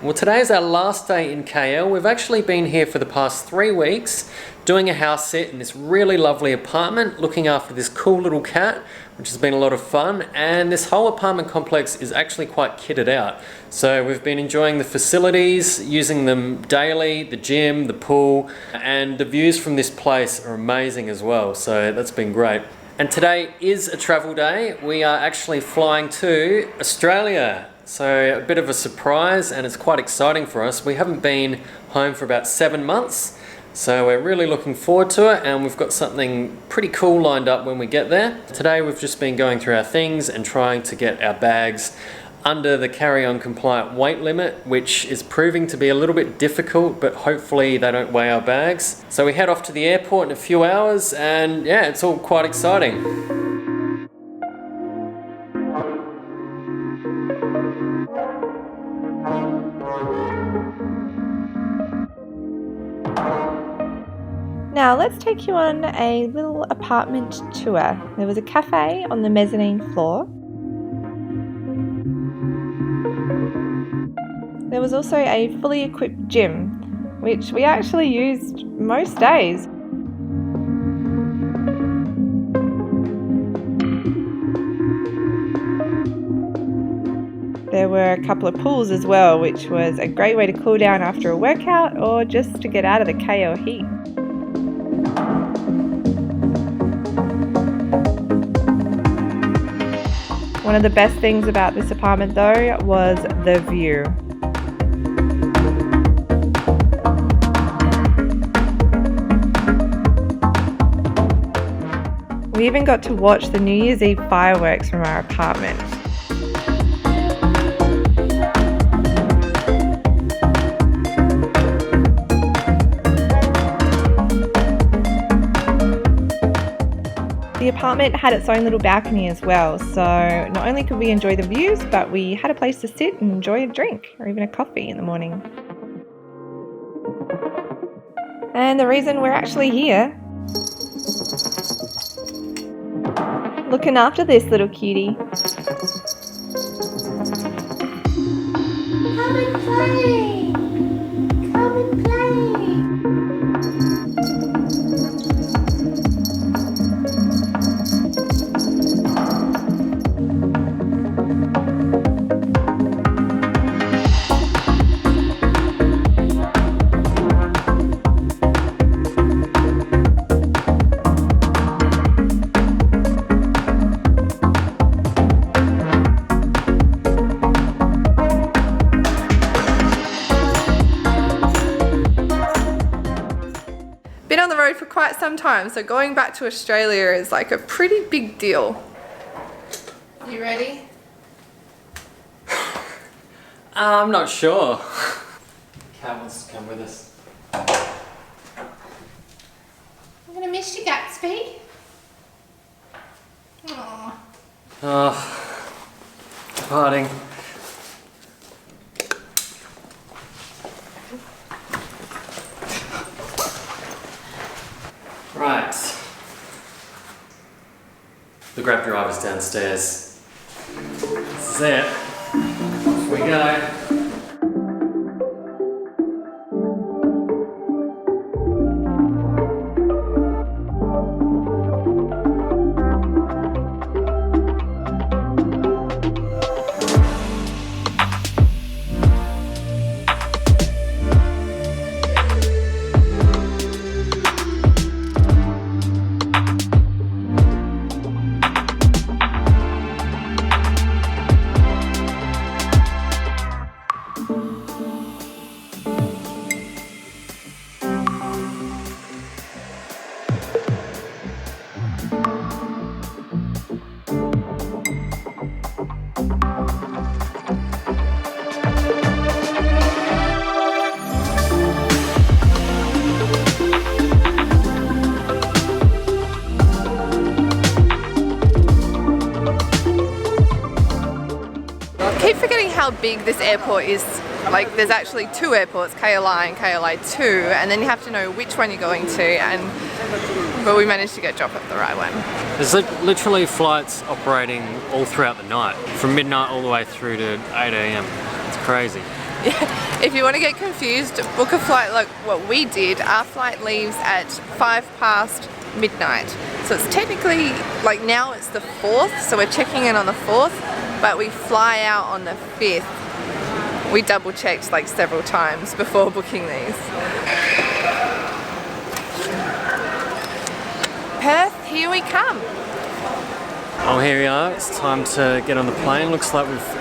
Well, today is our last day in KL. We've actually been here for the past 3 weeks doing a house sit in this really lovely apartment, looking after this cool little cat, which has been a lot of fun. And this whole apartment complex is actually quite kitted out. So we've been enjoying the facilities, using them daily, the gym, the pool, and the views from this place are amazing as well. So that's been great. And today is a travel day. We are actually flying to Australia. So a bit of a surprise, and it's quite exciting for us. We haven't been home for about 7 months, so we're really looking forward to it, and we've got something pretty cool lined up when we get there. Today we've just been going through our things and trying to get our bags under the carry-on compliant weight limit, which is proving to be a little bit difficult, but hopefully they don't weigh our bags. So we head off to the airport in a few hours, and yeah, it's all quite exciting. Now let's take you on a little apartment tour. There was a cafe on the mezzanine floor. There was also a fully equipped gym, which we actually used most days. There were a couple of pools as well, which was a great way to cool down after a workout or just to get out of the KL heat. One of the best things about this apartment though was the view. We even got to watch the New Year's Eve fireworks from our apartment. The apartment had its own little balcony as well, so not only could we enjoy the views, but we had a place to sit and enjoy a drink or even a coffee in the morning. And the reason we're actually here, looking after this little cutie. Come and play! Come and play! Been on the road for quite some time, so going back to Australia is like a pretty big deal. You ready? I'm not sure. Cat wants to come with us. I'm gonna miss you, Gatsby. Aww. Oh, departing. Right. The Grab driver's downstairs. This is it. Off we go. I keep forgetting how big this airport is. Like, there's actually 2 airports, KLI and KLI 2, and then you have to know which one you're going to, but we managed to get dropped at the right one. There's literally flights operating all throughout the night, from midnight all the way through to 8 AM. It's crazy. If you want to get confused, book a flight like what we did. Our flight leaves at 5 past midnight. So it's technically, like now it's the 4th, so we're checking in on the 4th, but we fly out on the 5th. We double checked like several times before booking these. Perth, here we come. Oh, here we are. It's time to get on the plane. Looks like we've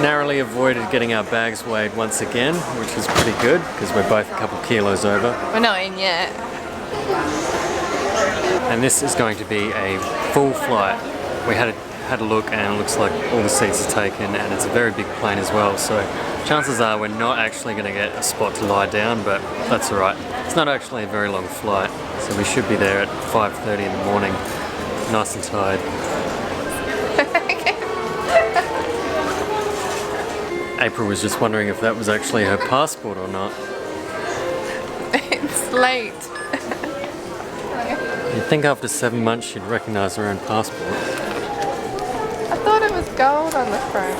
narrowly avoided getting our bags weighed once again, which is pretty good because we're both a couple kilos over. We're not in yet. And this is going to be a full flight. We had a look and it looks like all the seats are taken, and it's a very big plane as well, so chances are we're not actually going to get a spot to lie down, but that's alright. It's not actually a very long flight, so we should be there at 5:30 in the morning, nice and tired. April was just wondering if that was actually her passport or not. It's late. You'd think after 7 months she'd recognise her own passport. I thought it was gold on the front.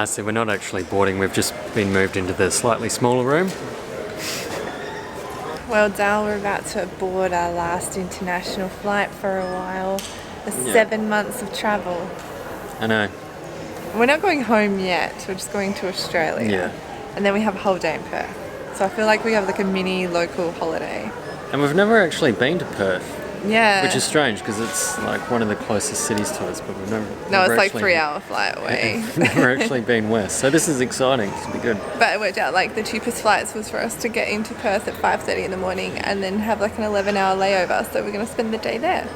So we're not actually boarding, we've just been moved into the slightly smaller room. Well, Dal, we're about to board our last international flight for a while. 7 months of travel. I know. We're not going home yet, we're just going to Australia. Yeah. And then we have a whole day in Perth. So I feel like we have like a mini local holiday. And we've never actually been to Perth. Yeah. Which is strange because it's like one of the closest cities to us, but we've never. No, it's like actually, 3-hour flight away. Never actually been west, so this is exciting. This will be good. But it worked out like the cheapest flights was for us to get into Perth at 5:30 in the morning and then have like an 11-hour layover. So we're going to spend the day there.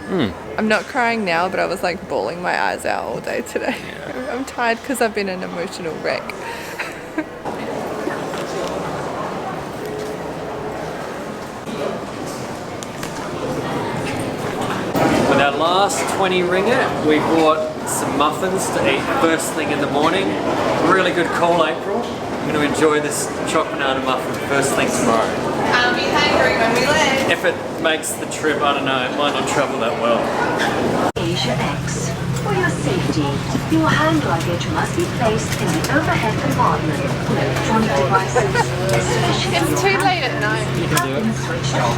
I'm not crying now, but I was like bawling my eyes out all day today. Yeah. I'm tired because I've been an emotional wreck. With our last 20 ringgit, we bought some muffins to eat first thing in the morning. Really good call, April. I'm going to enjoy this chocolate banana muffin first thing tomorrow. I'll be hungry when we land. If it makes the trip, I don't know, it might not travel that well. Asia X. For your safety, your hand luggage must be placed in the overhead compartment. Electronic devices sufficient. It's too late at night. Have been switched off.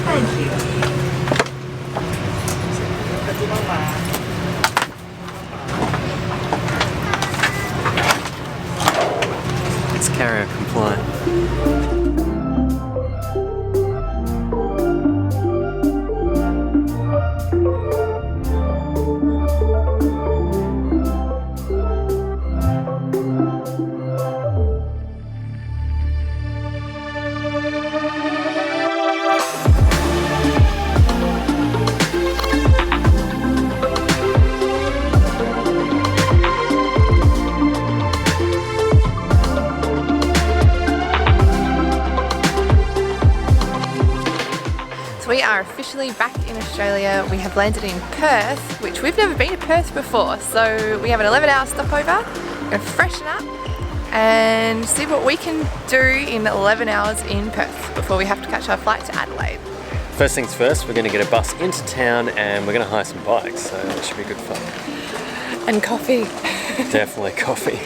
Thank you. It's carrier compliant. We are officially back in Australia. We have landed in Perth, which we've never been to Perth before. So we have an 11-hour stopover. We're going to freshen up and see what we can do in 11 hours in Perth before we have to catch our flight to Adelaide. First things first, we're going to get a bus into town and we're going to hire some bikes, so that should be good fun. And coffee. Definitely coffee.